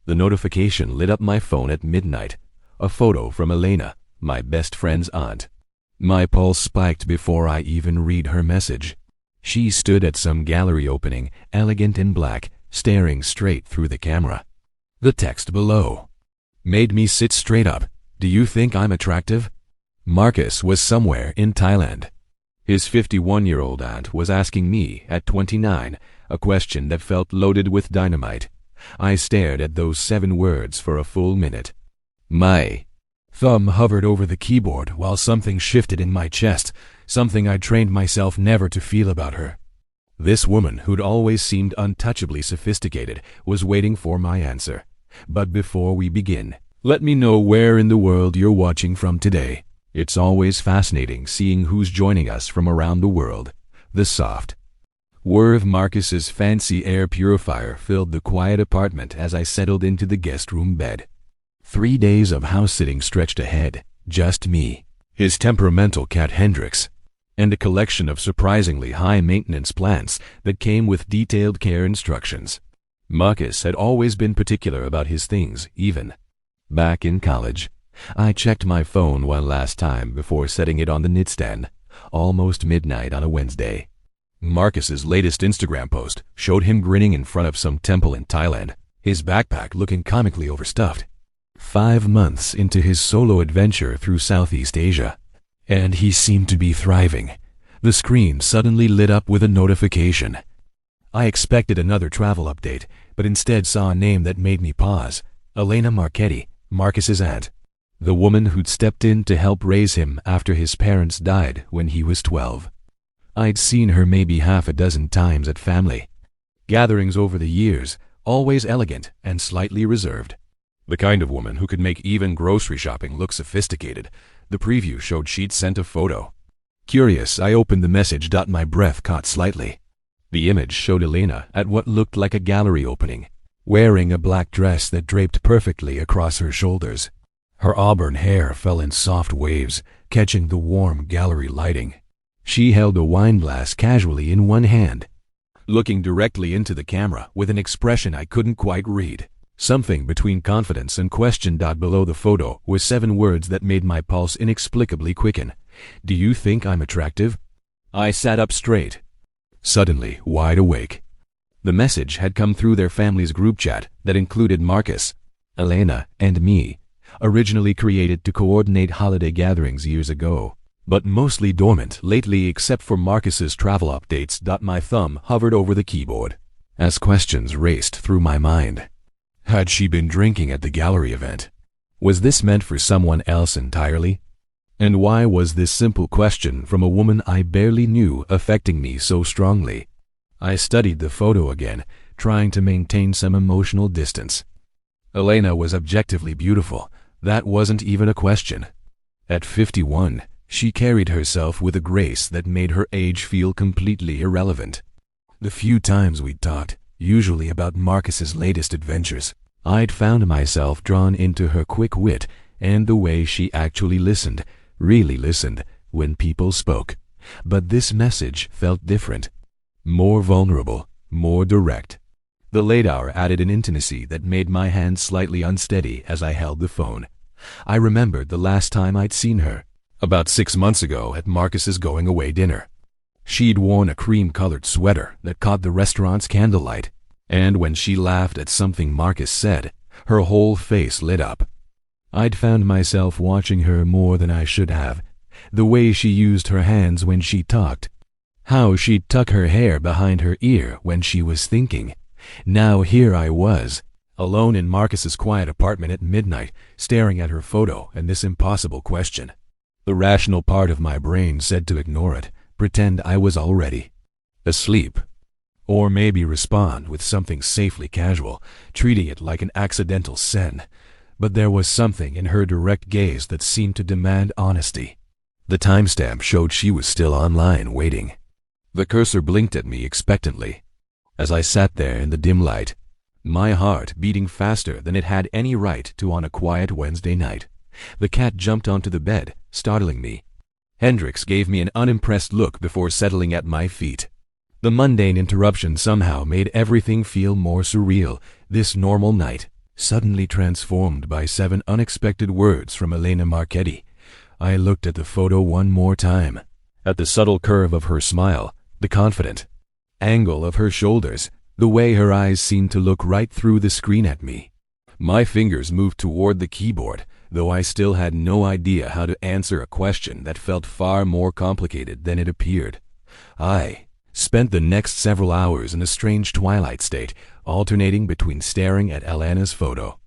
The notification lit up my phone at midnight. A photo from Elena, my best friend's aunt. My pulse spiked before I even read her message. She stood at some gallery opening, elegant in black, staring straight through the camera. The text below made me sit straight up. Do you think I'm attractive? Marcus was somewhere in Thailand. His 51-year-old aunt was asking me, at 29, a question that felt loaded with dynamite. I stared at those 7 words for a full minute. My thumb hovered over the keyboard while something shifted in my chest, something I'd trained myself never to feel about her. This woman, who'd always seemed untouchably sophisticated, was waiting for my answer. But before we begin, let me know where in the world you're watching from today. It's always fascinating seeing who's joining us from around the world. The soft whir of Marcus's fancy air purifier filled the quiet apartment as I settled into the guest room bed. 3 days of house-sitting stretched ahead, just me, his temperamental cat Hendrix, and a collection of surprisingly high-maintenance plants that came with detailed care instructions. Marcus had always been particular about his things, even back in college. I checked my phone one last time before setting it on the nightstand, almost midnight on a Wednesday. Marcus's latest Instagram post showed him grinning in front of some temple in Thailand, his backpack looking comically overstuffed. 5 months into his solo adventure through Southeast Asia, and he seemed to be thriving. The screen suddenly lit up with a notification. I expected another travel update, but instead saw a name that made me pause. Elena Marchetti, Marcus's aunt. The woman who'd stepped in to help raise him after his parents died when he was 12. I'd seen her maybe half a dozen times at family gatherings over the years, always elegant and slightly reserved. The kind of woman who could make even grocery shopping look sophisticated. The preview showed she'd sent a photo. Curious, I opened the message. My breath caught slightly. The image showed Elena at what looked like a gallery opening, wearing a black dress that draped perfectly across her shoulders. Her auburn hair fell in soft waves, catching the warm gallery lighting. She held a wine glass casually in one hand, looking directly into the camera with an expression I couldn't quite read. Something between confidence and question. Below the photo were 7 words that made my pulse inexplicably quicken. Do you think I'm attractive? I sat up straight, suddenly wide awake. The message had come through their family's group chat that included Marcus, Elena, and me, originally created to coordinate holiday gatherings years ago, but mostly dormant lately except for Marcus's travel updates. My thumb hovered over the keyboard as questions raced through my mind. Had she been drinking at the gallery event? Was this meant for someone else entirely? And why was this simple question from a woman I barely knew affecting me so strongly? I studied the photo again, trying to maintain some emotional distance. Elena was objectively beautiful. That wasn't even a question. At 51, she carried herself with a grace that made her age feel completely irrelevant. The few times we'd talked, usually about Marcus's latest adventures, I'd found myself drawn into her quick wit and the way she actually listened, really listened, when people spoke. But this message felt different, more vulnerable, more direct. The late hour added an intimacy that made my hand slightly unsteady as I held the phone. I remembered the last time I'd seen her, about 6 months ago at Marcus's going-away dinner. She'd worn a cream-colored sweater that caught the restaurant's candlelight, and when she laughed at something Marcus said, her whole face lit up. I'd found myself watching her more than I should have, the way she used her hands when she talked, how she'd tuck her hair behind her ear when she was thinking. Now here I was, alone in Marcus's quiet apartment at midnight, staring at her photo and this impossible question. The rational part of my brain said to ignore it, pretend I was already asleep, or maybe respond with something safely casual, treating it like an accidental sin. But there was something in her direct gaze that seemed to demand honesty. The timestamp showed she was still online waiting. The cursor blinked at me expectantly. As I sat there in the dim light, my heart beating faster than it had any right to on a quiet Wednesday night, the cat jumped onto the bed, startling me. Hendrix gave me an unimpressed look before settling at my feet. The mundane interruption somehow made everything feel more surreal. This normal night, Suddenly transformed by 7 unexpected words from Elena Marchetti, I looked at the photo one more time. At the subtle curve of her smile, the confident angle of her shoulders, the way her eyes seemed to look right through the screen at me. My fingers moved toward the keyboard, though I still had no idea how to answer a question that felt far more complicated than it appeared. I spent the next several hours in a strange twilight state, alternating between staring at Elena's photo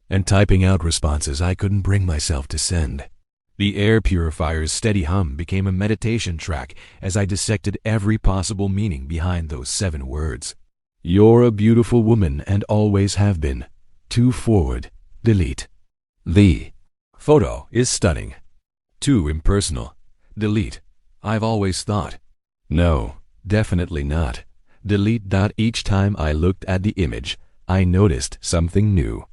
and typing out responses I couldn't bring myself to send. The air purifier's steady hum became a meditation track as I dissected every possible meaning behind those 7 words. You're a beautiful woman and always have been. To forward, delete. The photo is stunning. Too impersonal. Delete. I've always thought. No, definitely not. Delete. Each time I looked at the image, I noticed something new.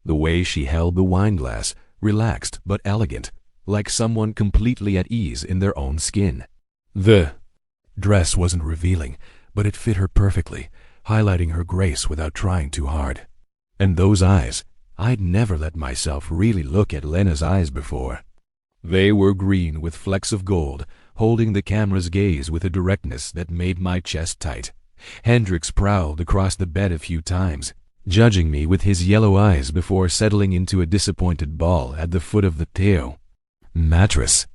The way she held the wine glass, relaxed but elegant, like someone completely at ease in their own skin. The dress wasn't revealing, but it fit her perfectly, highlighting her grace without trying too hard. And those eyes, I'd never let myself really look at Lena's eyes before. They were green with flecks of gold, holding the camera's gaze with a directness that made my chest tight. Hendricks prowled across the bed a few times, judging me with his yellow eyes before settling into a disappointed ball at the foot of the Teo mattress.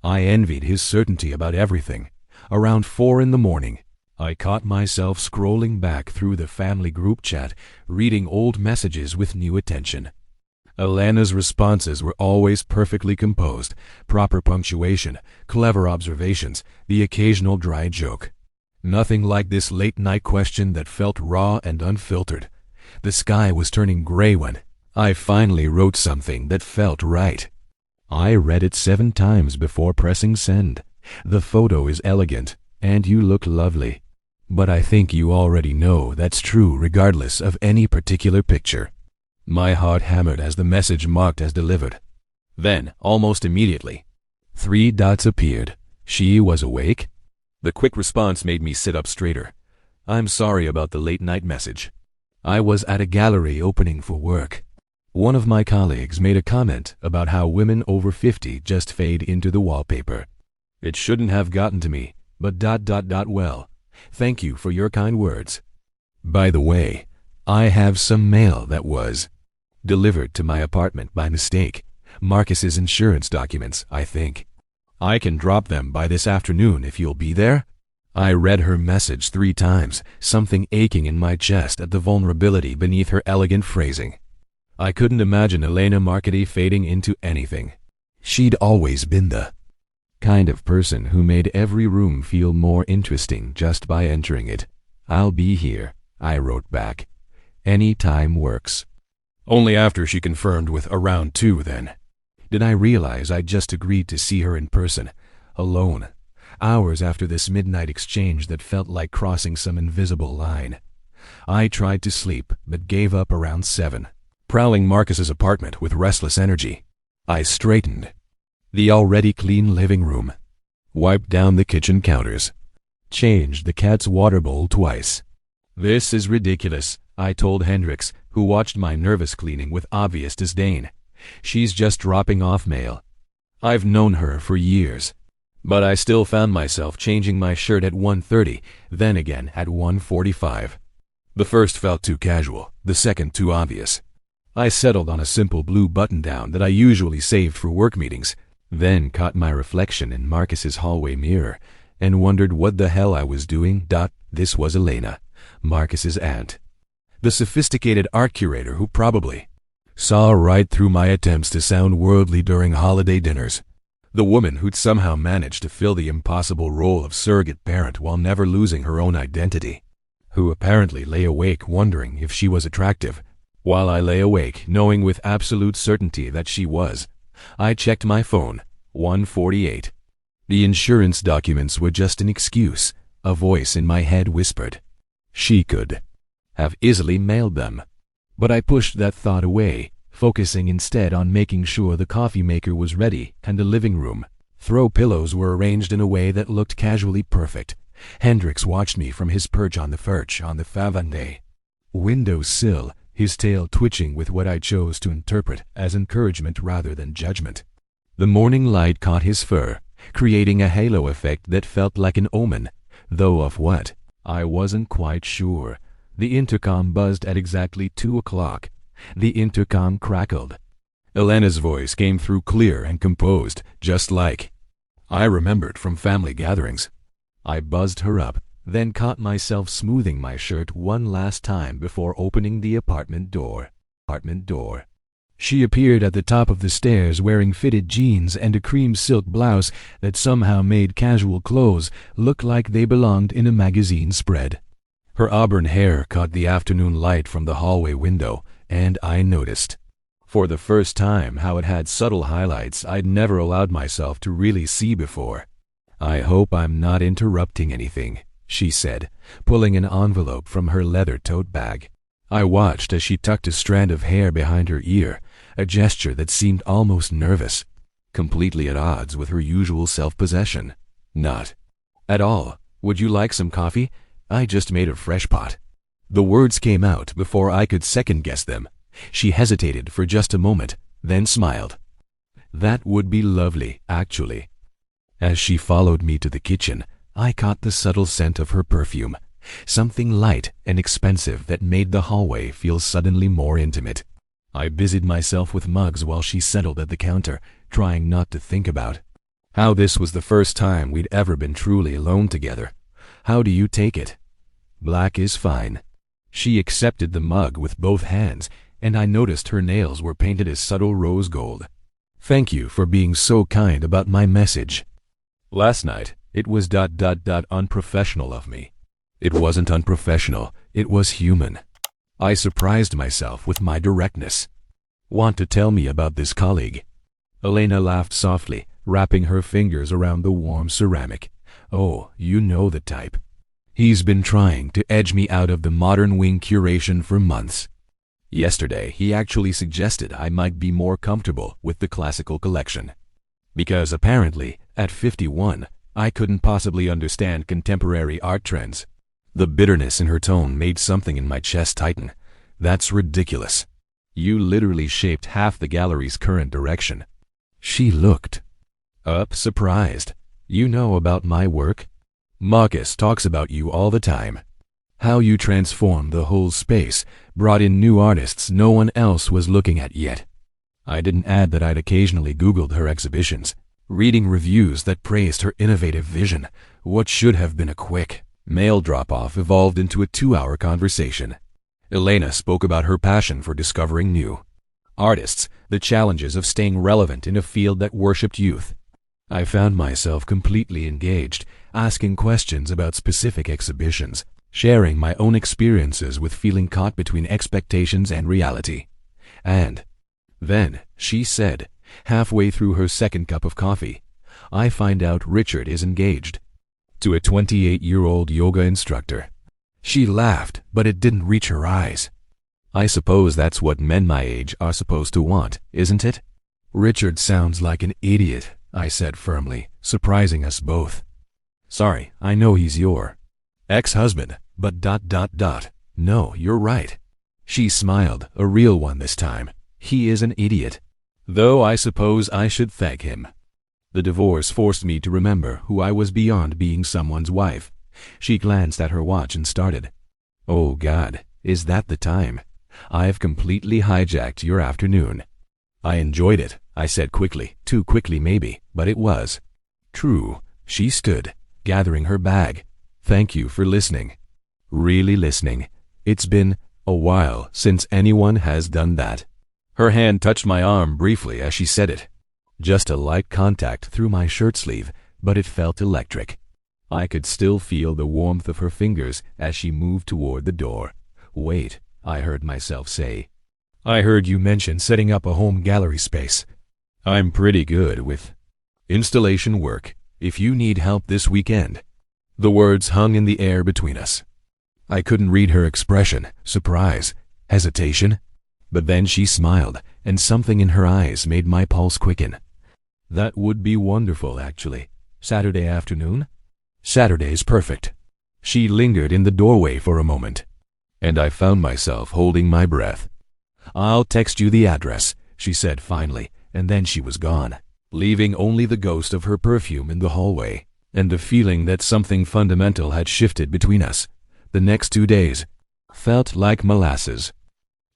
I envied his certainty about everything. Around 4 in the morning, I caught myself scrolling back through the family group chat, reading old messages with new attention. Elena's responses were always perfectly composed, proper punctuation, clever observations, the occasional dry joke. Nothing like this late-night question that felt raw and unfiltered. The sky was turning gray when I finally wrote something that felt right. I read it 7 times before pressing send. The photo is elegant, and you look lovely. But I think you already know that's true regardless of any particular picture. My heart hammered as the message marked as delivered. Then, almost immediately, 3 dots appeared. She was awake? The quick response made me sit up straighter. I'm sorry about the late-night message. I was at a gallery opening for work. One of my colleagues made a comment about how women over 50 just fade into the wallpaper. It shouldn't have gotten to me, but well, thank you for your kind words. By the way, I have some mail that was delivered to my apartment by mistake. Marcus's insurance documents, I think. I can drop them by this afternoon if you'll be there. I read her message 3 times, something aching in my chest at the vulnerability beneath her elegant phrasing. I couldn't imagine Elena Marchetti fading into anything. She'd always been the kind of person who made every room feel more interesting just by entering it. I'll be here, I wrote back. Any time works. Only after she confirmed with around 2 then did I realize I'd just agreed to see her in person, alone, hours after this midnight exchange that felt like crossing some invisible line. I tried to sleep, but gave up around 7. Prowling Marcus's apartment with restless energy, I straightened the already clean living room, wiped down the kitchen counters, changed the cat's water bowl twice. This is ridiculous, I told Hendricks, who watched my nervous cleaning with obvious disdain. She's just dropping off mail. I've known her for years, but I still found myself changing my shirt at 1:30, then again at 1:45. The first felt too casual, the second too obvious. I settled on a simple blue button-down that I usually saved for work meetings, then caught my reflection in Marcus's hallway mirror and wondered what the hell I was doing. This was Elena, Marcus's aunt, the sophisticated art curator who probably saw right through my attempts to sound worldly during holiday dinners. The woman who'd somehow managed to fill the impossible role of surrogate parent while never losing her own identity, who apparently lay awake wondering if she was attractive. While I lay awake, knowing with absolute certainty that she was, I checked my phone, 1:48. The insurance documents were just an excuse, a voice in my head whispered. She could have easily mailed them. But I pushed that thought away, focusing instead on making sure the coffee maker was ready and the living room throw pillows were arranged in a way that looked casually perfect. Hendricks watched me from his perch on the veranda window sill, his tail twitching with what I chose to interpret as encouragement rather than judgment. The morning light caught his fur, creating a halo effect that felt like an omen, though of what, I wasn't quite sure. The intercom buzzed at exactly 2 o'clock. The intercom crackled. Elena's voice came through clear and composed, just like I remembered from family gatherings. I buzzed her up, then caught myself smoothing my shirt one last time before opening the apartment door. She appeared at the top of the stairs wearing fitted jeans and a cream silk blouse that somehow made casual clothes look like they belonged in a magazine spread. Her auburn hair caught the afternoon light from the hallway window, and I noticed, for the first time, how it had subtle highlights I'd never allowed myself to really see before. "I hope I'm not interrupting anything," she said, pulling an envelope from her leather tote bag. I watched as she tucked a strand of hair behind her ear, a gesture that seemed almost nervous, completely at odds with her usual self-possession. "Not at all. Would you like some coffee? I just made a fresh pot." The words came out before I could second-guess them. She hesitated for just a moment, then smiled. "That would be lovely, actually." As she followed me to the kitchen, I caught the subtle scent of her perfume, something light and expensive that made the hallway feel suddenly more intimate. I busied myself with mugs while she settled at the counter, trying not to think about how this was the first time we'd ever been truly alone together. "How do you take it?" "Black is fine." She accepted the mug with both hands, and I noticed her nails were painted a subtle rose gold. "Thank you for being so kind about my message. Last night, it was unprofessional of me." It wasn't unprofessional, it was human. I surprised myself with my directness. "Want to tell me about this colleague?" Elena laughed softly, wrapping her fingers around the warm ceramic. "Oh, you know the type. He's been trying to edge me out of the modern wing curation for months. Yesterday, he actually suggested I might be more comfortable with the classical collection. Because apparently, at 51, I couldn't possibly understand contemporary art trends." The bitterness in her tone made something in my chest tighten. "That's ridiculous. You literally shaped half the gallery's current direction." She looked up, surprised. "You know about my work? Marcus talks about you all the time. How you transformed the whole space, brought in new artists no one else was looking at yet." I didn't add that I'd occasionally Googled her exhibitions, reading reviews that praised her innovative vision. What should have been a quick mail drop-off evolved into a 2-hour conversation. Elena spoke about her passion for discovering new artists, the challenges of staying relevant in a field that worshipped youth. I found myself completely engaged, asking questions about specific exhibitions, sharing my own experiences with feeling caught between expectations and reality. And then, she said, halfway through her second cup of coffee, "I find out Richard is engaged to a 28-year-old yoga instructor." She laughed, but it didn't reach her eyes. "I suppose that's what men my age are supposed to want, isn't it?" "Richard sounds like an idiot," I said firmly, surprising us both. "Sorry, I know he's your ex-husband, but ... No, you're right." She smiled, a real one this time. "He is an idiot. Though I suppose I should thank him. The divorce forced me to remember who I was beyond being someone's wife." She glanced at her watch and started. "Oh God, is that the time? I've completely hijacked your afternoon." "I enjoyed it," I said quickly. Too quickly maybe, but it was true. She stood, gathering her bag. "Thank you for listening. Really listening. It's been a while since anyone has done that." Her hand touched my arm briefly as she said it. Just a light contact through my shirt sleeve, but it felt electric. I could still feel the warmth of her fingers as she moved toward the door. "Wait," I heard myself say. "I heard you mention setting up a home gallery space. I'm pretty good with installation work, if you need help this weekend." The words hung in the air between us. I couldn't read her expression, surprise, hesitation. But then she smiled, and something in her eyes made my pulse quicken. "That would be wonderful, actually. Saturday afternoon?" "Saturday's perfect." She lingered in the doorway for a moment. and I found myself holding my breath. "I'll text you the address," she said finally, and then she was gone, leaving only the ghost of her perfume in the hallway, and a feeling that something fundamental had shifted between us. The next 2 days felt like molasses.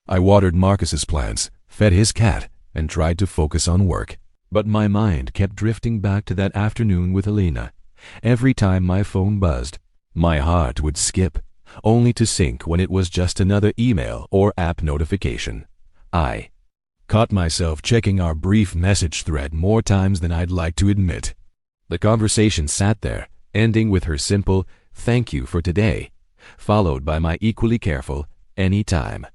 I watered Marcus's plants, fed his cat, and tried to focus on work. But my mind kept drifting back to that afternoon with Elena. Every time my phone buzzed, my heart would skip, only to sink when it was just another email or app notification. I caught myself checking our brief message thread more times than I'd like to admit. The conversation sat there, ending with her simple, "Thank you for today," followed by my equally careful, "Anytime."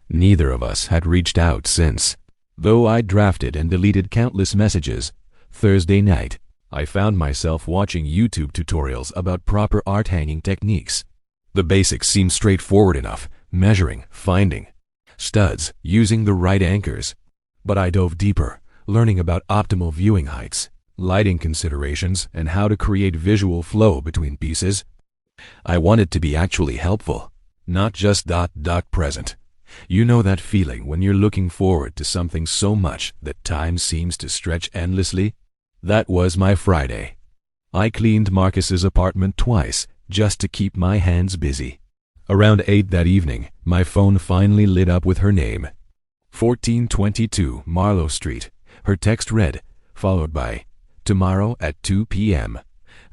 Neither of us had reached out since, though I drafted and deleted countless messages. Thursday night, I found myself watching YouTube tutorials about proper art hanging techniques. The basics seemed straightforward enough: measuring, finding studs, using the right anchors. But I dove deeper, learning about optimal viewing heights, lighting considerations, and how to create visual flow between pieces. I wanted to be actually helpful, not just present. You know that feeling when you're looking forward to something so much that time seems to stretch endlessly? That was my Friday. I cleaned Marcus's apartment twice just to keep my hands busy. Around 8 that evening, my phone finally lit up with her name. 1422 Marlowe Street. Her text read, followed by, "Tomorrow at 2 p.m.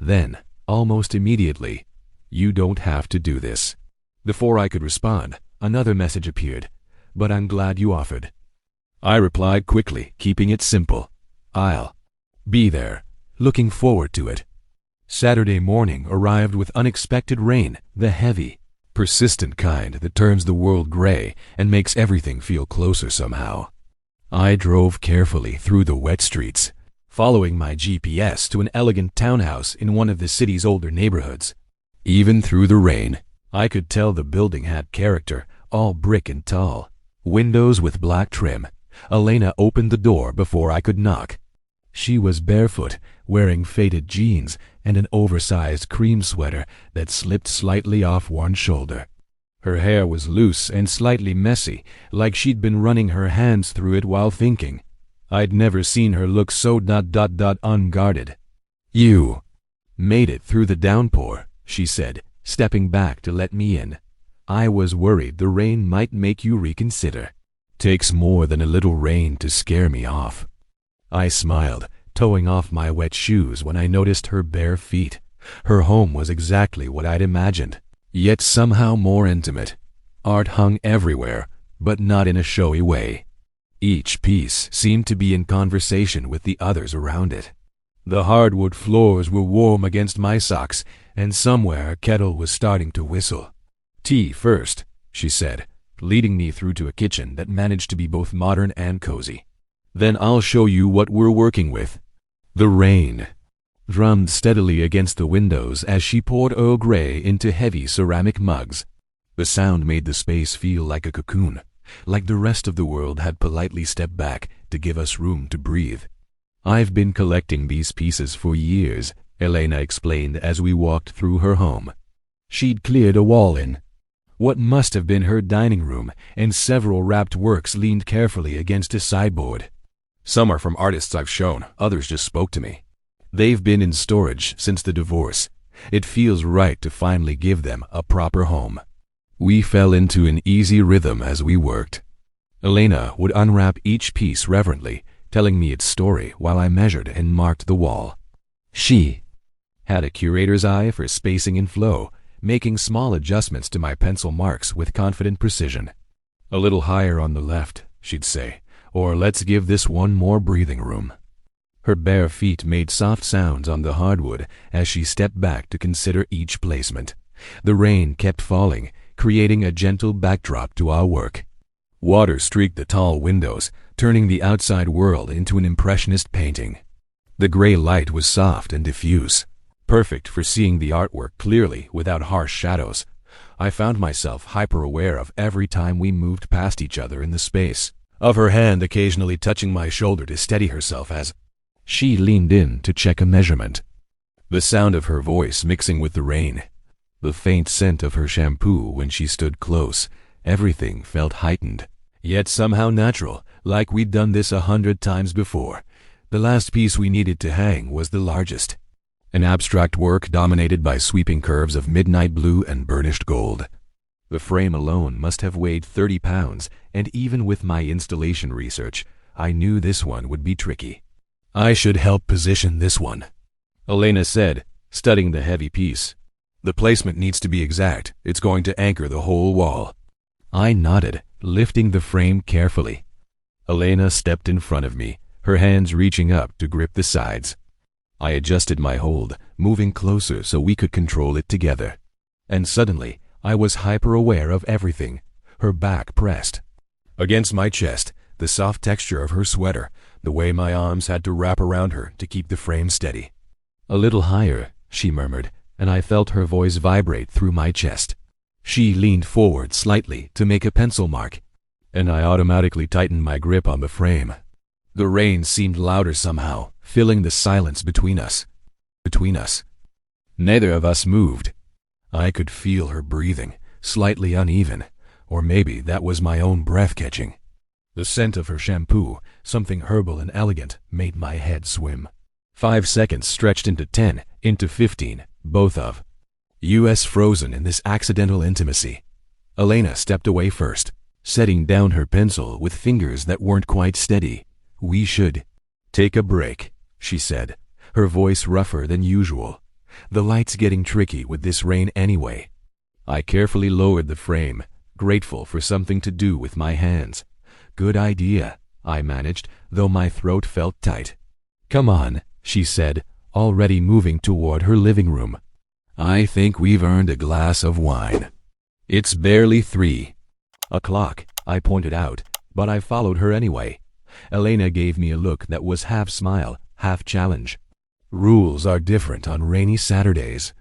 Then, almost immediately, "You don't have to do this." Before I could respond, another message appeared, "But I'm glad you offered." I replied quickly, keeping it simple. "I'll be there. Looking forward to it." Saturday morning arrived with unexpected rain, the heavy, persistent kind that turns the world gray and makes everything feel closer somehow. I drove carefully through the wet streets, following my GPS to an elegant townhouse in one of the city's older neighborhoods. Even through the rain, I could tell the building had character, all brick and tall, windows with black trim. Elena opened the door before I could knock. She was barefoot, wearing faded jeans and an oversized cream sweater that slipped slightly off one shoulder. Her hair was loose and slightly messy, like she'd been running her hands through it while thinking. I'd never seen her look so unguarded. "You made it through the downpour," she said, stepping back to let me in. "I was worried the rain might make you reconsider. Takes more than a little rain to scare me off." I smiled, toeing off my wet shoes when I noticed her bare feet. Her home was exactly what I'd imagined, yet somehow more intimate. Art hung everywhere, but not in a showy way. Each piece seemed to be in conversation with the others around it. The hardwood floors were warm against my socks, and somewhere a kettle was starting to whistle. "Tea first," she said, leading me through to a kitchen that managed to be both modern and cozy. "Then I'll show you what we're working with." The rain drummed steadily against the windows as she poured Earl Grey into heavy ceramic mugs. The sound made the space feel like a cocoon, like the rest of the world had politely stepped back to give us room to breathe. "I've been collecting these pieces for years," Elena explained as we walked through her home. She'd cleared a wall in what must have been her dining room, and several wrapped works leaned carefully against a sideboard. "Some are from artists I've shown, others just spoke to me. They've been in storage since the divorce. It feels right to finally give them a proper home." We fell into an easy rhythm as we worked. Elena would unwrap each piece reverently, telling me its story while I measured and marked the wall. She had a curator's eye for spacing and flow, making small adjustments to my pencil marks with confident precision. "A little higher on the left," she'd say, or "let's give this one more breathing room." Her bare feet made soft sounds on the hardwood as she stepped back to consider each placement. The rain kept falling, creating a gentle backdrop to our work. Water streaked the tall windows, turning the outside world into an impressionist painting. The gray light was soft and diffuse, perfect for seeing the artwork clearly without harsh shadows. I found myself hyper-aware of every time we moved past each other in the space, of her hand occasionally touching my shoulder to steady herself as she leaned in to check a measurement. The sound of her voice mixing with the rain The faint scent of her shampoo when she stood close. Everything felt heightened, yet somehow natural, like we'd done this 100 times before. The last piece we needed to hang was the largest. An abstract work dominated by sweeping curves of midnight blue and burnished gold. The frame alone must have weighed 30 pounds, and even with my installation research, I knew this one would be tricky. I should help position this one, Elena said, studying the heavy piece. The placement needs to be exact. It's going to anchor the whole wall. I nodded, lifting the frame carefully. Elena stepped in front of me, her hands reaching up to grip the sides. I adjusted my hold, moving closer so we could control it together. And suddenly, I was hyper-aware of everything. Her back pressed against my chest, the soft texture of her sweater, the way my arms had to wrap around her to keep the frame steady. "A little higher," she murmured, and I felt her voice vibrate through my chest. She leaned forward slightly to make a pencil mark, and I automatically tightened my grip on the frame. The rain seemed louder somehow, filling the silence between us. Neither of us moved. I could feel her breathing, slightly uneven, or maybe that was my own breath catching. The scent of her shampoo, something herbal and elegant, made my head swim. 5 seconds stretched into 10, into 15, both of us frozen in this accidental intimacy. Elena stepped away first, setting down her pencil with fingers that weren't quite steady. "We should take a break," she said, her voice rougher than usual. "The light's getting tricky with this rain anyway." I carefully lowered the frame, grateful for something to do with my hands. "Good idea," I managed, though my throat felt tight. "Come on," she said, already moving toward her living room. "I think we've earned a glass of wine." "It's barely 3 o'clock," I pointed out, but I followed her anyway. Elena gave me a look that was half smile, half challenge. Rules are different on rainy Saturdays.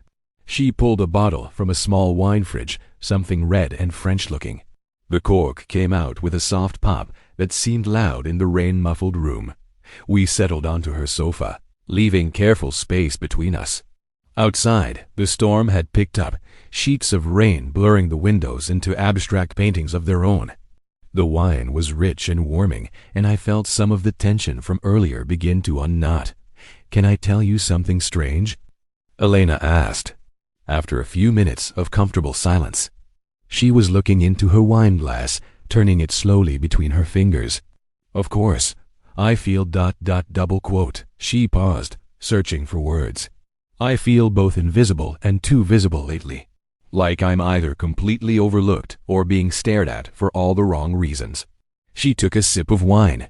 She pulled a bottle from a small wine fridge, something red and French-looking. The cork came out with a soft pop that seemed loud in the rain-muffled room. We settled onto her sofa, leaving careful space between us. Outside, the storm had picked up, sheets of rain blurring the windows into abstract paintings of their own. The wine was rich and warming, and I felt some of the tension from earlier begin to unknot. "Can I tell you something strange?" Elena asked, after a few minutes of comfortable silence. She was looking into her wine glass, turning it slowly between her fingers. "Of course, I feel ... double quote." She paused, searching for words. "I feel both invisible and too visible lately. Like I'm either completely overlooked or being stared at for all the wrong reasons." She took a sip of wine.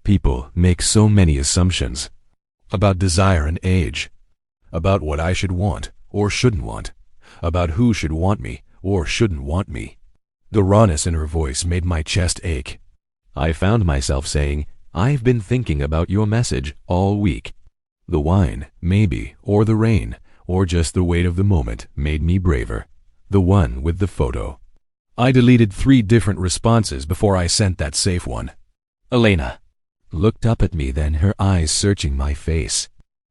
"People make so many assumptions. About desire and age. About what I should want or shouldn't want. About who should want me or shouldn't want me." The rawness in her voice made my chest ache. I found myself saying, "I've been thinking about your message all week." The wine, maybe, or the rain, or just the weight of the moment made me braver. The one with the photo. I deleted 3 different responses before I sent that safe one. Elena looked up at me then, her eyes searching my face.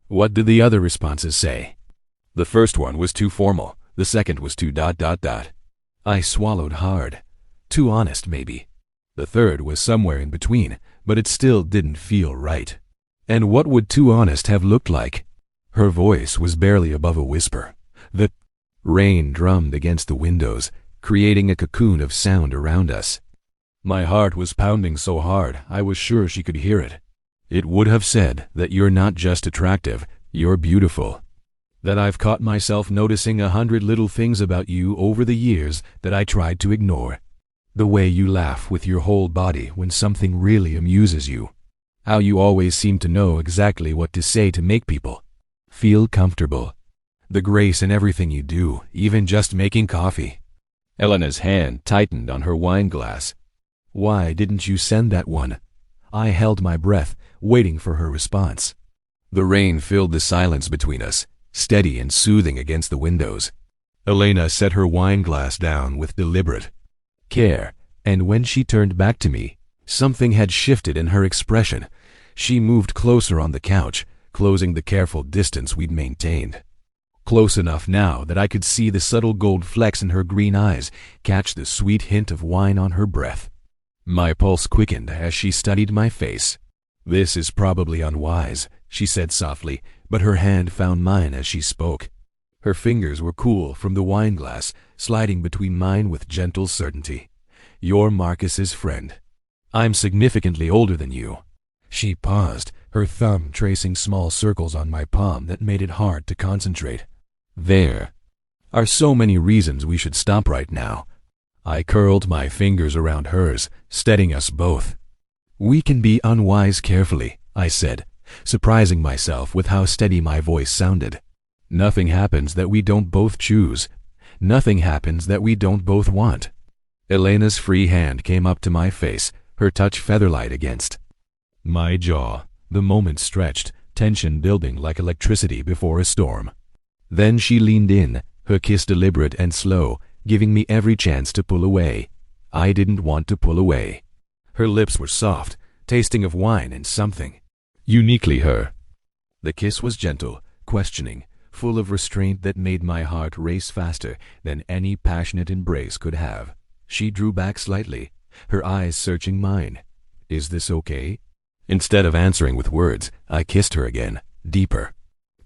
"What did the other responses say?" "The first one was too formal. The second was too ... I swallowed hard. Too honest, maybe. The third was somewhere in between, but it still didn't feel right. And what would too honest have looked like? Her voice was barely above a whisper. The rain drummed against the windows, creating a cocoon of sound around us. My heart was pounding so hard I was sure she could hear it. It would have said that you're not just attractive, you're beautiful. That I've caught myself noticing 100 little things about you over the years that I tried to ignore. The way you laugh with your whole body when something really amuses you. How you always seem to know exactly what to say to make people feel comfortable. The grace in everything you do, even just making coffee." Elena's hand tightened on her wine glass. "Why didn't you send that one?" I held my breath, waiting for her response. The rain filled the silence between us, steady and soothing against the windows. Elena set her wine glass down with deliberate care, and when she turned back to me, something had shifted in her expression. She moved closer on the couch, closing the careful distance we'd maintained. close enough now that I could see the subtle gold flecks in her green eyes, catch the sweet hint of wine on her breath. My pulse quickened as she studied my face. "This is probably unwise," she said softly, but her hand found mine as she spoke. Her fingers were cool from the wine glass, sliding between mine with gentle certainty. "You're Marcus's friend. I'm significantly older than you." She paused, her thumb tracing small circles on my palm that made it hard to concentrate. "There are so many reasons we should stop right now." I curled my fingers around hers, steadying us both. "We can be unwise carefully," I said, surprising myself with how steady my voice sounded. "Nothing happens that we don't both choose. Nothing happens that we don't both want." Elena's free hand came up to my face, her touch featherlight against my jaw. The moment stretched, tension building like electricity before a storm. Then she leaned in, her kiss deliberate and slow, giving me every chance to pull away. I didn't want to pull away. Her lips were soft, tasting of wine and something uniquely her. The kiss was gentle, questioning, full of restraint that made my heart race faster than any passionate embrace could have. She drew back slightly, her eyes searching mine. "Is this okay?" Instead of answering with words, I kissed her again, deeper.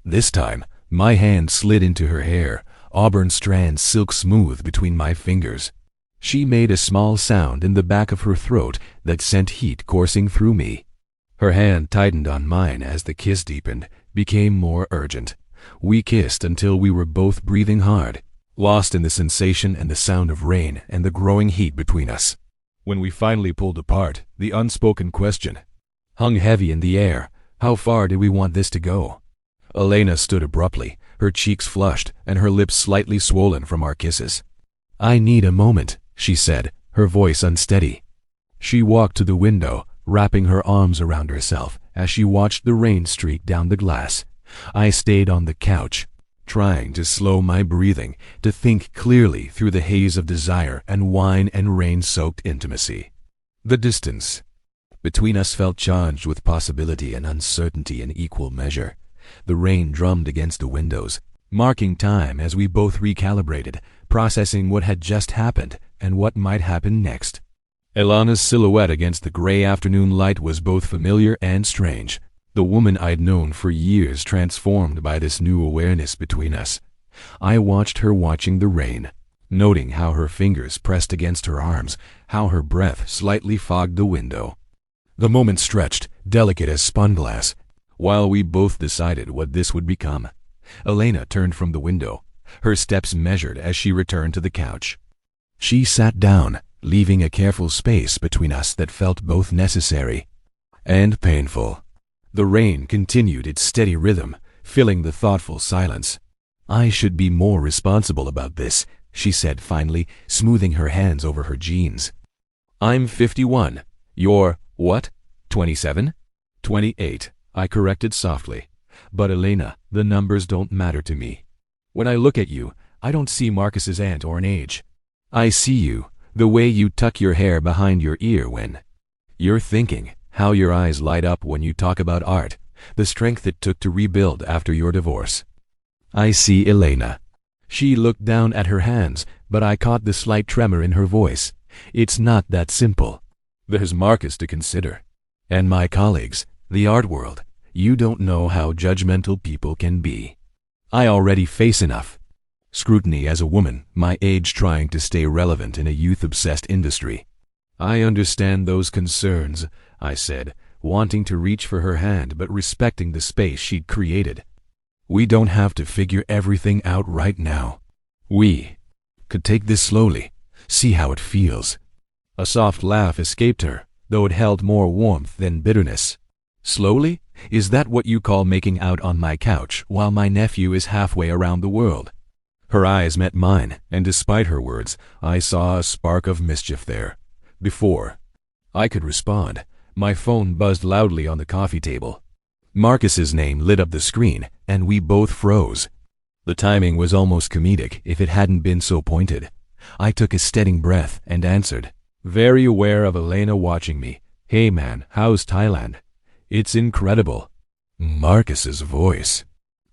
This time, my hand slid into her hair, auburn strands silk smooth between my fingers. She made a small sound in the back of her throat that sent heat coursing through me. Her hand tightened on mine as the kiss deepened, became more urgent. We kissed until we were both breathing hard, lost in the sensation and the sound of rain and the growing heat between us. When we finally pulled apart, the unspoken question hung heavy in the air. How far did we want this to go? Elena stood abruptly, her cheeks flushed and her lips slightly swollen from our kisses. "I need a moment," she said, her voice unsteady. She walked to the window, wrapping her arms around herself as she watched the rain streak down the glass. I stayed on the couch, trying to slow my breathing, to think clearly through the haze of desire and wine and rain-soaked intimacy. The distance between us felt charged with possibility and uncertainty in equal measure. The rain drummed against the windows, marking time as we both recalibrated, processing what had just happened and what might happen next. Elena's silhouette against the gray afternoon light was both familiar and strange. The woman I'd known for years transformed by this new awareness between us. I watched her watching the rain, noting how her fingers pressed against her arms, how her breath slightly fogged the window. The moment stretched, delicate as spun glass, while we both decided what this would become. Elena turned from the window, her steps measured as she returned to the couch. She sat down, leaving a careful space between us that felt both necessary and painful. The rain continued its steady rhythm, filling the thoughtful silence. "I should be more responsible about this," she said finally, smoothing her hands over her jeans. "I'm 51. You're, what, 27? 28, I corrected softly. "But Elena, the numbers don't matter to me. When I look at you, I don't see Marcus's aunt or an age. I see you, the way you tuck your hair behind your ear when you're thinking, how your eyes light up when you talk about art, the strength it took to rebuild after your divorce. I see Elena." She looked down at her hands, but I caught the slight tremor in her voice. "It's not that simple. There's Marcus to consider. And my colleagues, the art world. You don't know how judgmental people can be. I already face enough scrutiny as a woman, my age trying to stay relevant in a youth-obsessed industry." "I understand those concerns," I said, wanting to reach for her hand but respecting the space she'd created. "We don't have to figure everything out right now. We could take this slowly, see how it feels." A soft laugh escaped her, though it held more warmth than bitterness. "Slowly? Is that what you call making out on my couch while my nephew is halfway around the world?" Her eyes met mine, and despite her words, I saw a spark of mischief there. Before I could respond, my phone buzzed loudly on the coffee table. Marcus's name lit up the screen, and we both froze. The timing was almost comedic if it hadn't been so pointed. I took a steadying breath and answered, very aware of Elena watching me. "Hey man, how's Thailand? It's incredible." Marcus's voice,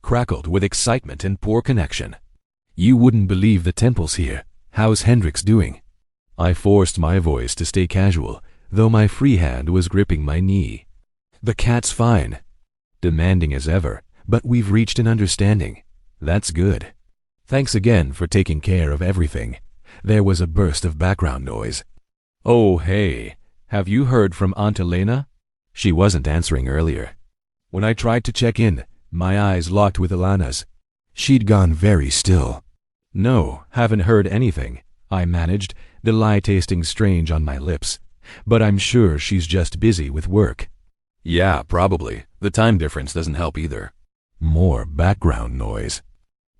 crackled with excitement and poor connection. "You wouldn't believe the temples here. How's Hendrix doing?" I forced my voice to stay casual, though my free hand was gripping my knee. "The cat's fine." Demanding as ever, "but we've reached an understanding." "That's good. Thanks again for taking care of everything." There was a burst of background noise. "Oh, hey, have you heard from Aunt Elena?" She wasn't answering earlier. When I tried to check in, my eyes locked with Alana's. She'd gone very still. "No, haven't heard anything," I managed, the lie tasting strange on my lips. "But I'm sure she's just busy with work." "Yeah, probably. The time difference doesn't help either." More background noise.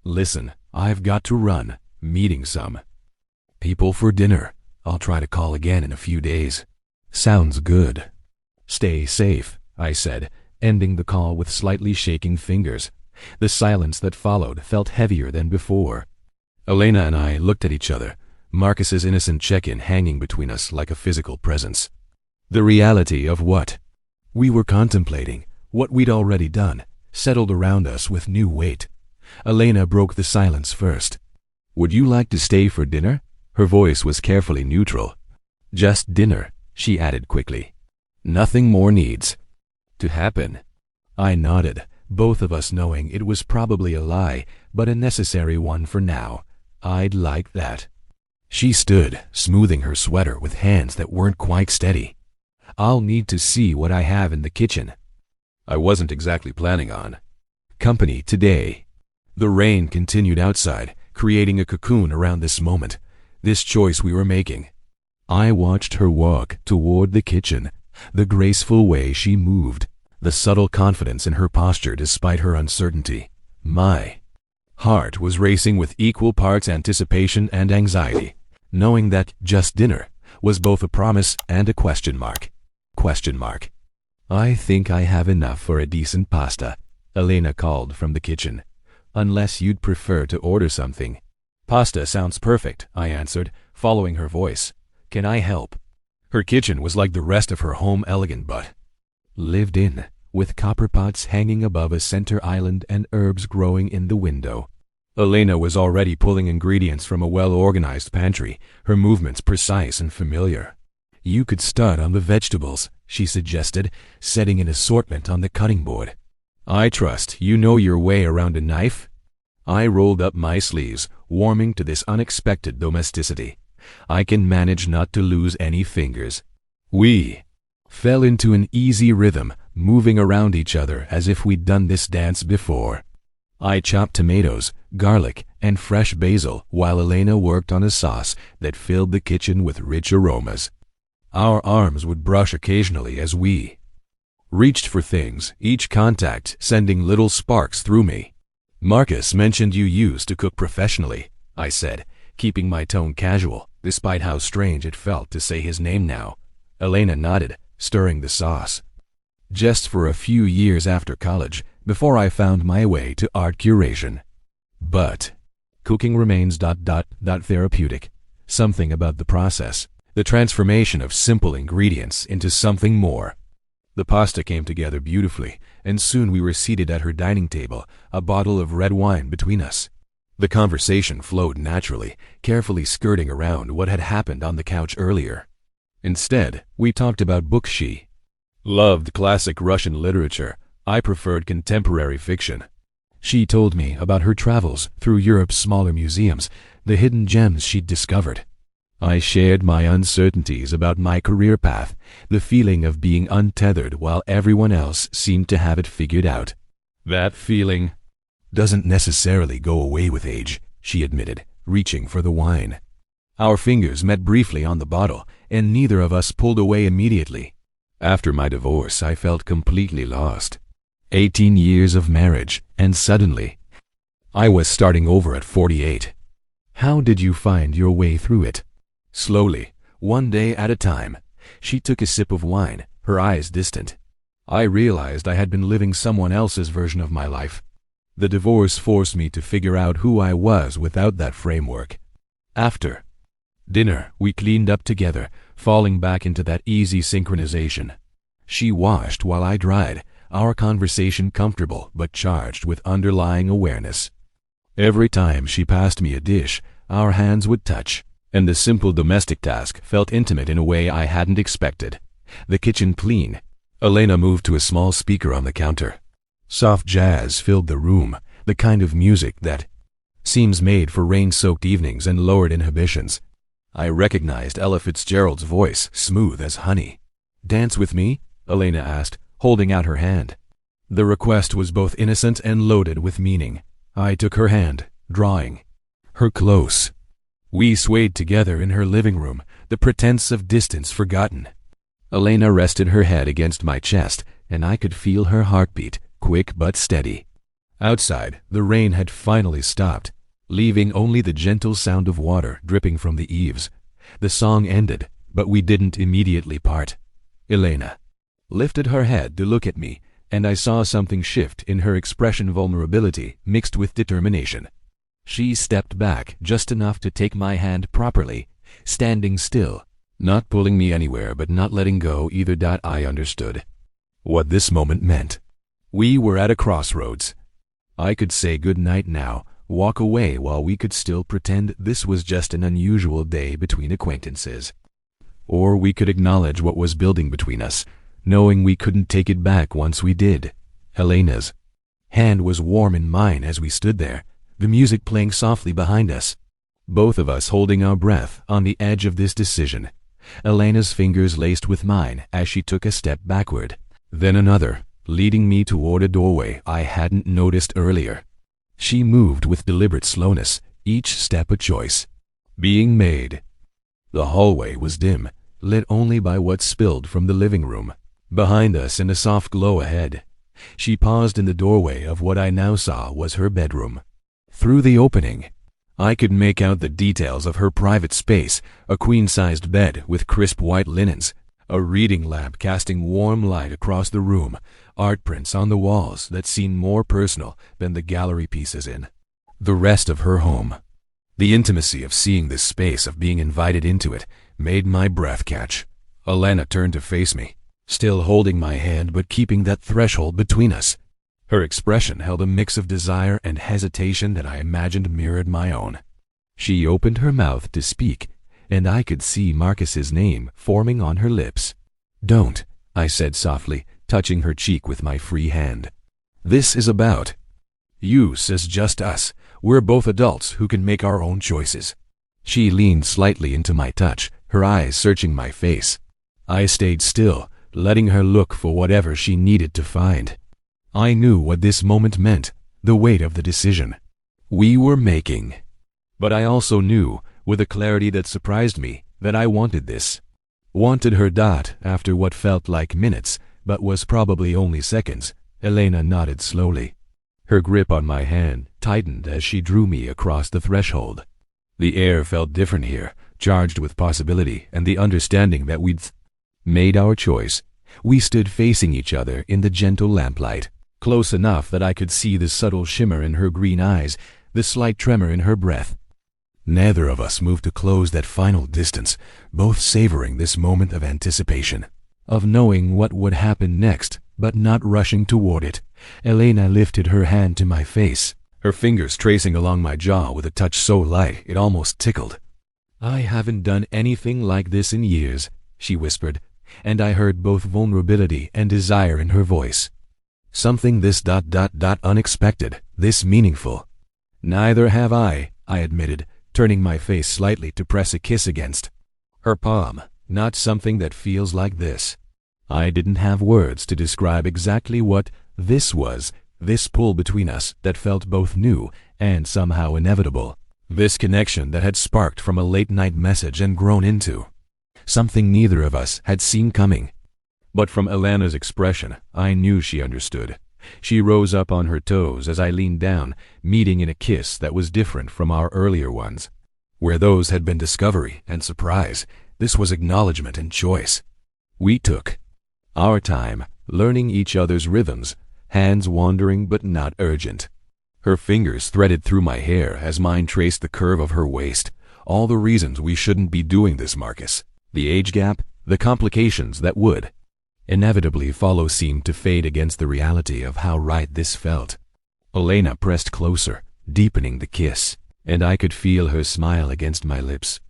"Listen, I've got to run. Meeting some people for dinner. I'll try to call again in a few days." "Sounds good." "Stay safe," I said, ending the call with slightly shaking fingers. The silence that followed felt heavier than before. Elena and I looked at each other, Marcus's innocent check-in hanging between us like a physical presence. The reality of what we were contemplating, what we'd already done, settled around us with new weight. Elena broke the silence first. "Would you like to stay for dinner?" Her voice was carefully neutral. "Just dinner," she added quickly. "Nothing more needs to happen." I nodded, both of us knowing it was probably a lie, but a necessary one for now. I'd like that. She stood, smoothing her sweater with hands that weren't quite steady. "I'll need to see what I have in the kitchen." I wasn't exactly planning on company today. The rain continued outside, creating a cocoon around this moment, this choice we were making. I watched her walk toward the kitchen, the graceful way she moved, the subtle confidence in her posture despite her uncertainty. My heart was racing with equal parts anticipation and anxiety, knowing that just dinner was both a promise and a question mark. "I think I have enough for a decent pasta," Elena called from the kitchen. "Unless you'd prefer to order something." "Pasta sounds perfect," I answered, following her voice. "Can I help?" Her kitchen was like the rest of her home, elegant but lived in, with copper pots hanging above a center island and herbs growing in the window. Elena was already pulling ingredients from a well-organized pantry, her movements precise and familiar. "You could start on the vegetables," she suggested, setting an assortment on the cutting board. "I trust you know your way around a knife." I rolled up my sleeves, warming to this unexpected domesticity. "I can manage not to lose any fingers." We fell into an easy rhythm, moving around each other as if we'd done this dance before. I chopped tomatoes, garlic, and fresh basil while Elena worked on a sauce that filled the kitchen with rich aromas. Our arms would brush occasionally as we reached for things, each contact sending little sparks through me. "Marcus mentioned you used to cook professionally," I said, keeping my tone casual, despite how strange it felt to say his name now. Elena nodded, stirring the sauce. "Just for a few years after college, before I found my way to art curation. But cooking remains ... therapeutic. Something about the process, the transformation of simple ingredients into something more." The pasta came together beautifully, and soon we were seated at her dining table, a bottle of red wine between us. The conversation flowed naturally, carefully skirting around what had happened on the couch earlier. Instead, we talked about books. She loved classic Russian literature. I preferred contemporary fiction. She told me about her travels through Europe's smaller museums, the hidden gems she'd discovered. I shared my uncertainties about my career path, the feeling of being untethered while everyone else seemed to have it figured out. "That feeling doesn't necessarily go away with age," she admitted, reaching for the wine. Our fingers met briefly on the bottle, and neither of us pulled away immediately. After my divorce, I felt completely lost. 18 years of marriage, and suddenly, I was starting over at 48. "How did you find your way through it?" "Slowly, one day at a time." She took a sip of wine, her eyes distant. "I realized I had been living someone else's version of my life. The divorce forced me to figure out who I was without that framework. After dinner, we cleaned up together, falling back into that easy synchronization. She washed while I dried, our conversation comfortable but charged with underlying awareness. Every time she passed me a dish, our hands would touch, and the simple domestic task felt intimate in a way I hadn't expected. The kitchen clean. Elena moved to a small speaker on the counter. Soft jazz filled the room, the kind of music that seems made for rain-soaked evenings and lowered inhibitions. I recognized Ella Fitzgerald's voice, smooth as honey. "Dance with me?" Elena asked, holding out her hand. The request was both innocent and loaded with meaning. I took her hand, drawing her close. We swayed together in her living room, the pretense of distance forgotten. Elena rested her head against my chest, and I could feel her heartbeat, quick but steady. Outside, the rain had finally stopped, leaving only the gentle sound of water dripping from the eaves. The song ended, but we didn't immediately part. Elena lifted her head to look at me, and I saw something shift in her expression, vulnerability mixed with determination. She stepped back just enough to take my hand properly, standing still, not pulling me anywhere but not letting go either. I understood what this moment meant. We were at a crossroads. I could say good night now, walk away while we could still pretend this was just an unusual day between acquaintances. Or we could acknowledge what was building between us, knowing we couldn't take it back once we did. Elena's hand was warm in mine as we stood there, the music playing softly behind us, both of us holding our breath on the edge of this decision. Elena's fingers laced with mine as she took a step backward, then another, leading me toward a doorway I hadn't noticed earlier. She moved with deliberate slowness, each step a choice being made. The hallway was dim, lit only by what spilled from the living room behind us and a soft glow ahead. She paused in the doorway of what I now saw was her bedroom. Through the opening, I could make out the details of her private space, a queen-sized bed with crisp white linens, a reading lamp casting warm light across the room, art prints on the walls that seemed more personal than the gallery pieces in the rest of her home. The intimacy of seeing this space, of being invited into it, made my breath catch. Elena turned to face me, still holding my hand but keeping that threshold between us. Her expression held a mix of desire and hesitation that I imagined mirrored my own. She opened her mouth to speak, and I could see Marcus's name forming on her lips. "Don't," I said softly, touching her cheek with my free hand. "This is about use as just us. We're both adults who can make our own choices." She leaned slightly into my touch, her eyes searching my face. I stayed still, letting her look for whatever she needed to find. I knew what this moment meant, the weight of the decision we were making. But I also knew, with a clarity that surprised me, that I wanted this. Wanted her. After what felt like minutes, but was probably only seconds, Elena nodded slowly. Her grip on my hand tightened as she drew me across the threshold. The air felt different here, charged with possibility and the understanding that we'd made our choice. We stood facing each other in the gentle lamplight, close enough that I could see the subtle shimmer in her green eyes, the slight tremor in her breath. Neither of us moved to close that final distance, both savoring this moment of anticipation, of knowing what would happen next, but not rushing toward it. Elena lifted her hand to my face, her fingers tracing along my jaw with a touch so light it almost tickled. "I haven't done anything like this in years," she whispered, and I heard both vulnerability and desire in her voice. Something this unexpected, this meaningful. "Neither have I admitted, turning my face slightly to press a kiss against her palm. "Not something that feels like this." I didn't have words to describe exactly what this was, this pull between us that felt both new and somehow inevitable. This connection that had sparked from a late-night message and grown into something neither of us had seen coming. But from Elena's expression, I knew she understood. She rose up on her toes as I leaned down, meeting in a kiss that was different from our earlier ones. Where those had been discovery and surprise, this was acknowledgement and choice. We took our time, learning each other's rhythms, hands wandering but not urgent. Her fingers threaded through my hair as mine traced the curve of her waist. All the reasons we shouldn't be doing this, Marcus. The age gap, the complications that would Inevitably, follow seemed to fade against the reality of how right this felt. Elena pressed closer, deepening the kiss, and I could feel her smile against my lips.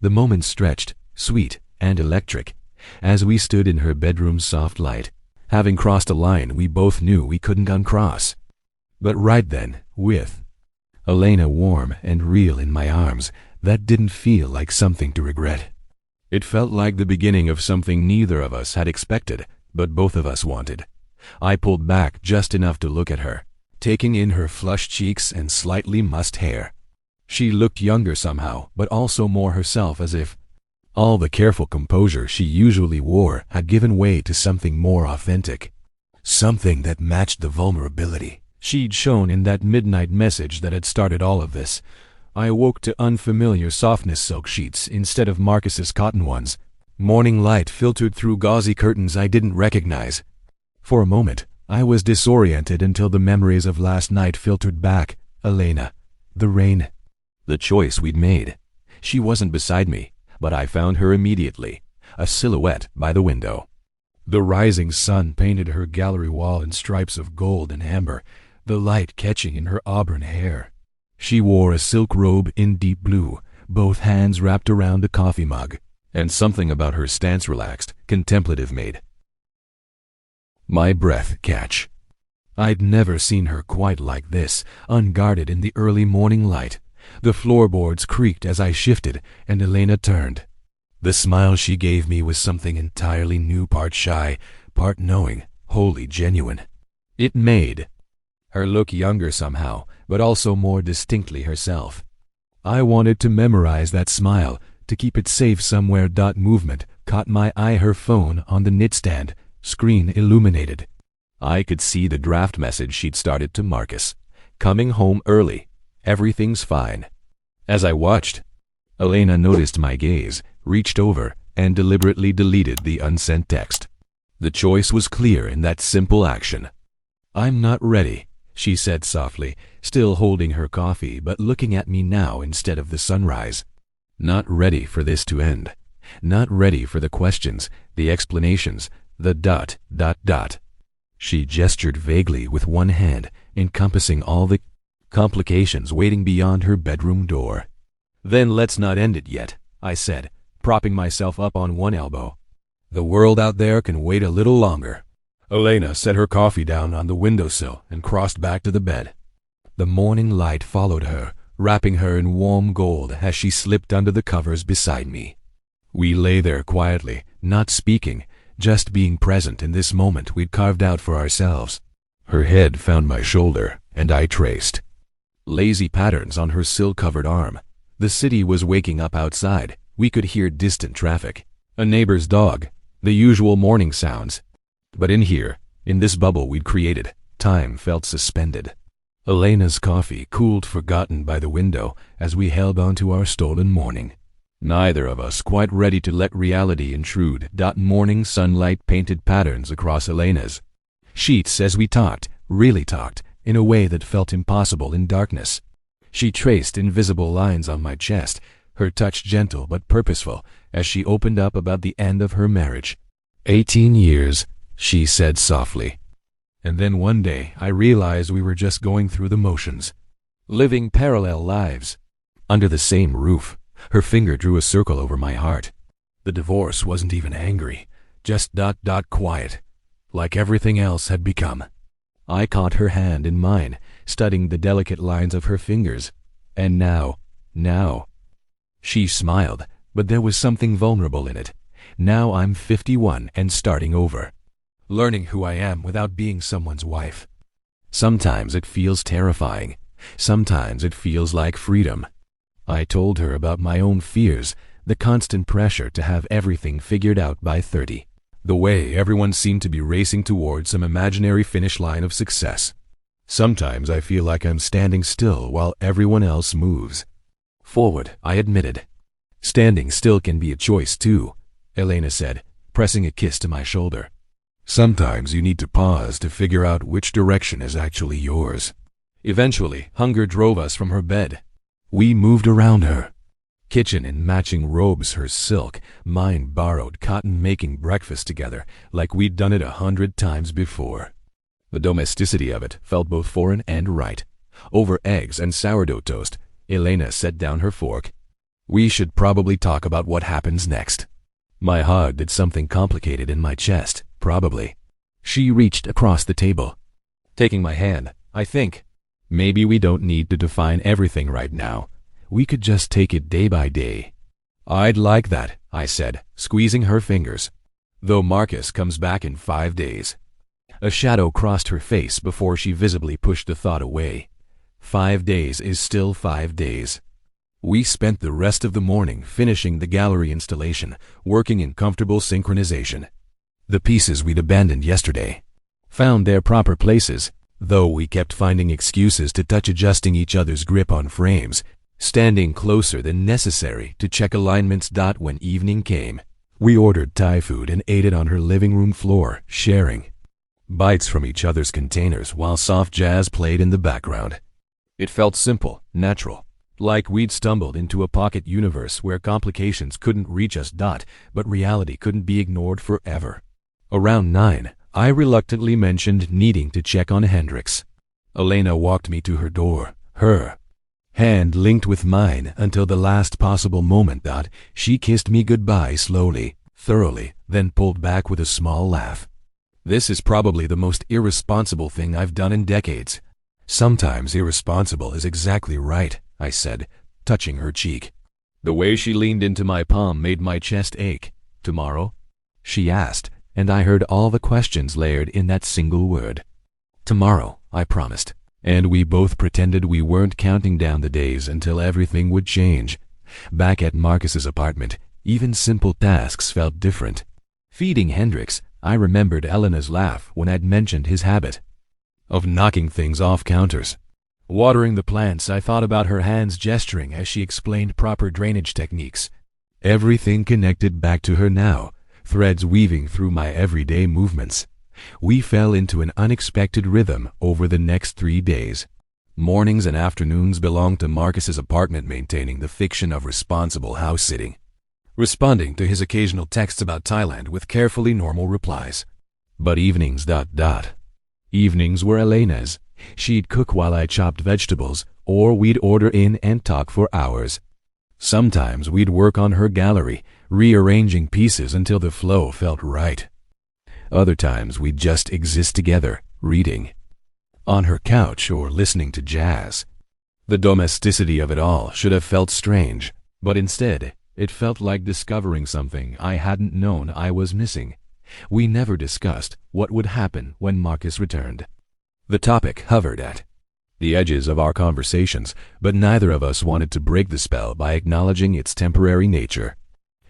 The moment stretched, sweet and electric, as we stood in her bedroom's soft light. Having crossed a line we both knew we couldn't uncross. But right then, with Elena warm and real in my arms, that didn't feel like something to regret. It felt like the beginning of something neither of us had expected, but both of us wanted. I pulled back just enough to look at her, taking in her flushed cheeks and slightly mussed hair. She looked younger somehow, but also more herself, as if all the careful composure she usually wore had given way to something more authentic. Something that matched the vulnerability she'd shown in that midnight message that had started all of this. I awoke to unfamiliar softness silk sheets instead of Marcus's cotton ones. Morning light filtered through gauzy curtains I didn't recognize. For a moment, I was disoriented until the memories of last night filtered back. Elena, the rain, the choice we'd made. She wasn't beside me, but I found her immediately, a silhouette by the window. The rising sun painted her gallery wall in stripes of gold and amber, the light catching in her auburn hair. She wore a silk robe in deep blue, both hands wrapped around a coffee mug, and something about her stance relaxed, contemplative made my breath catch. I'd never seen her quite like this, unguarded in the early morning light. The floorboards creaked as I shifted, and Elena turned. The smile she gave me was something entirely new, part shy, part knowing, wholly genuine. It made her look younger somehow, but also more distinctly herself. I wanted to memorize that smile, to keep it safe somewhere. Movement caught my eye, her phone on the nightstand, screen illuminated. I could see the draft message she'd started to Marcus. Coming home early. Everything's fine. As I watched, Elena noticed my gaze, reached over, and deliberately deleted the unsent text. The choice was clear in that simple action. "I'm not ready," she said softly, still holding her coffee but looking at me now instead of the sunrise. "Not ready for this to end. Not ready for the questions, the explanations, the ... She gestured vaguely with one hand, encompassing all the complications waiting beyond her bedroom door. "Then let's not end it yet," I said, propping myself up on one elbow. "The world out there can wait a little longer." Elena set her coffee down on the windowsill and crossed back to the bed. The morning light followed her, wrapping her in warm gold as she slipped under the covers beside me. We lay there quietly, not speaking, just being present in this moment we'd carved out for ourselves. Her head found my shoulder, and I traced lazy patterns on her silk-covered arm. The city was waking up outside. We could hear distant traffic, a neighbor's dog, the usual morning sounds. But in here, in this bubble we'd created, time felt suspended. Elena's coffee cooled forgotten by the window as we held on to our stolen morning. Neither of us quite ready to let reality intrude. Morning sunlight painted patterns across Elena's sheets as we talked, really talked, in a way that felt impossible in darkness. She traced invisible lines on my chest, her touch gentle but purposeful, as she opened up about the end of her marriage. 18 years, she said softly. And then one day I realized we were just going through the motions, living parallel lives, under the same roof. Her finger drew a circle over my heart. The divorce wasn't even angry, just quiet, like everything else had become. I caught her hand in mine, studying the delicate lines of her fingers. And now. She smiled, but there was something vulnerable in it. Now I'm 51 and starting over, learning who I am without being someone's wife. Sometimes it feels terrifying. Sometimes it feels like freedom. I told her about my own fears, the constant pressure to have everything figured out by 30. The way everyone seemed to be racing towards some imaginary finish line of success. Sometimes I feel like I'm standing still while everyone else moves forward, I admitted. Standing still can be a choice too, Elena said, pressing a kiss to my shoulder. Sometimes you need to pause to figure out which direction is actually yours. Eventually, hunger drove us from her bed. We moved around her, Kitchen in matching robes, her silk, mine borrowed cotton, making breakfast together like we'd done it 100 times before. The domesticity of it felt both foreign and right. Over eggs and sourdough toast, Elena set down her fork. We should probably talk about what happens next. My heart did something complicated in my chest, probably. She reached across the table, taking my hand. I think maybe we don't need to define everything right now. We could just take it day by day. I'd like that, I said, squeezing her fingers. Though Marcus comes back in 5 days. A shadow crossed her face before she visibly pushed the thought away. 5 days is still 5 days. We spent the rest of the morning finishing the gallery installation, working in comfortable synchronization. The pieces we'd abandoned yesterday found their proper places, though we kept finding excuses to touch, adjusting each other's grip on frames, standing closer than necessary to check alignments. When evening came, we ordered Thai food and ate it on her living room floor, sharing bites from each other's containers while soft jazz played in the background. It felt simple, natural, like we'd stumbled into a pocket universe where complications couldn't reach us. But reality couldn't be ignored forever. Around 9, I reluctantly mentioned needing to check on Hendrix. Elena walked me to her door, her hand linked with mine until the last possible moment. She kissed me goodbye slowly, thoroughly, then pulled back with a small laugh. This is probably the most irresponsible thing I've done in decades. Sometimes irresponsible is exactly right, I said, touching her cheek. The way she leaned into my palm made my chest ache. Tomorrow? She asked, and I heard all the questions layered in that single word. Tomorrow, I promised, and we both pretended we weren't counting down the days until everything would change. Back at Marcus's apartment, even simple tasks felt different. Feeding Hendrix, I remembered Elena's laugh when I'd mentioned his habit of knocking things off counters. Watering the plants, I thought about her hands gesturing as she explained proper drainage techniques. Everything connected back to her now, threads weaving through my everyday movements. We fell into an unexpected rhythm over the next 3 days. Mornings and afternoons belonged to Marcus's apartment, maintaining the fiction of responsible house-sitting, responding to his occasional texts about Thailand with carefully normal replies. But evenings. Evenings were Elena's. She'd cook while I chopped vegetables, or we'd order in and talk for hours. Sometimes we'd work on her gallery, rearranging pieces until the flow felt right. Other times we'd just exist together, reading on her couch or listening to jazz. The domesticity of it all should have felt strange, but instead, it felt like discovering something I hadn't known I was missing. We never discussed what would happen when Marcus returned. The topic hovered at the edges of our conversations, but neither of us wanted to break the spell by acknowledging its temporary nature.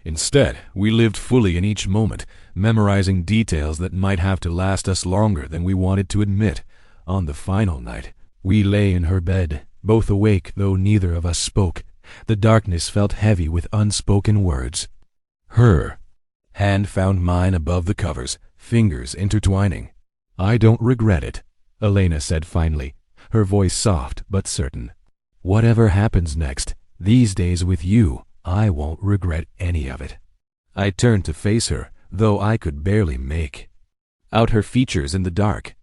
Instead, we lived fully in each moment, memorizing details that might have to last us longer than we wanted to admit. On the final night, we lay in her bed, both awake though neither of us spoke. The darkness felt heavy with unspoken words. Her hand found mine above the covers, fingers intertwining. I don't regret it, Elena said finally, her voice soft but certain. Whatever happens next, these days with you, I won't regret any of it. I turned to face her, though I could barely make out her features in the dark.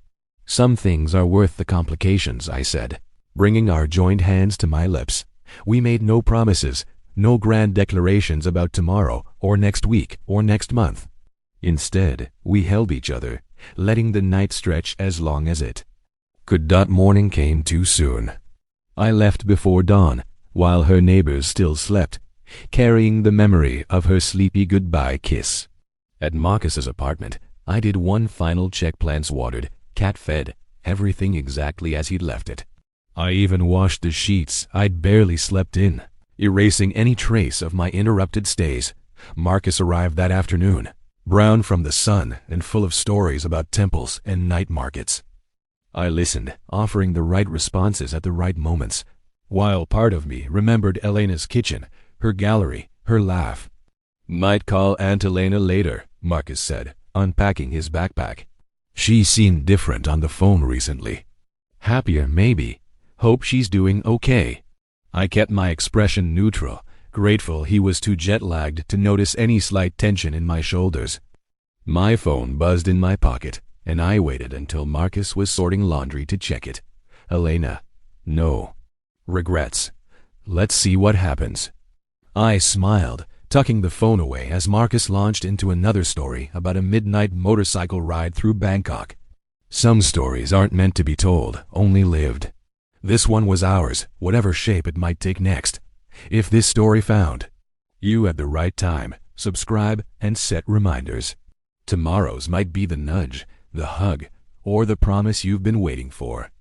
Some things are worth the complications, I said, bringing our joined hands to my lips. We made no promises, no grand declarations about tomorrow, or next week, or next month. Instead, we held each other, letting the night stretch as long as it could. Morning came too soon. I left before dawn, while her neighbors still slept, carrying the memory of her sleepy goodbye kiss. At Marcus's apartment, I did one final check: plants watered, cat fed, everything exactly as he'd left it. I even washed the sheets I'd barely slept in, erasing any trace of my interrupted stays. Marcus arrived that afternoon, brown from the sun and full of stories about temples and night markets. I listened, offering the right responses at the right moments, while part of me remembered Elena's kitchen, her gallery, her laugh. Might call Aunt Elena later, Marcus said, unpacking his backpack. She seemed different on the phone recently. Happier, maybe. Hope she's doing okay. I kept my expression neutral, Grateful he was too jet-lagged to notice any slight tension in my shoulders. My phone buzzed in my pocket, and I waited until Marcus was sorting laundry to check it. Elena. No. Regrets. Let's see what happens. I smiled, tucking the phone away as Marcus launched into another story about a midnight motorcycle ride through Bangkok. Some stories aren't meant to be told, only lived. This one was ours, whatever shape it might take next. If this story found you at the right time, subscribe and set reminders. Tomorrow's might be the nudge, the hug, or the promise you've been waiting for.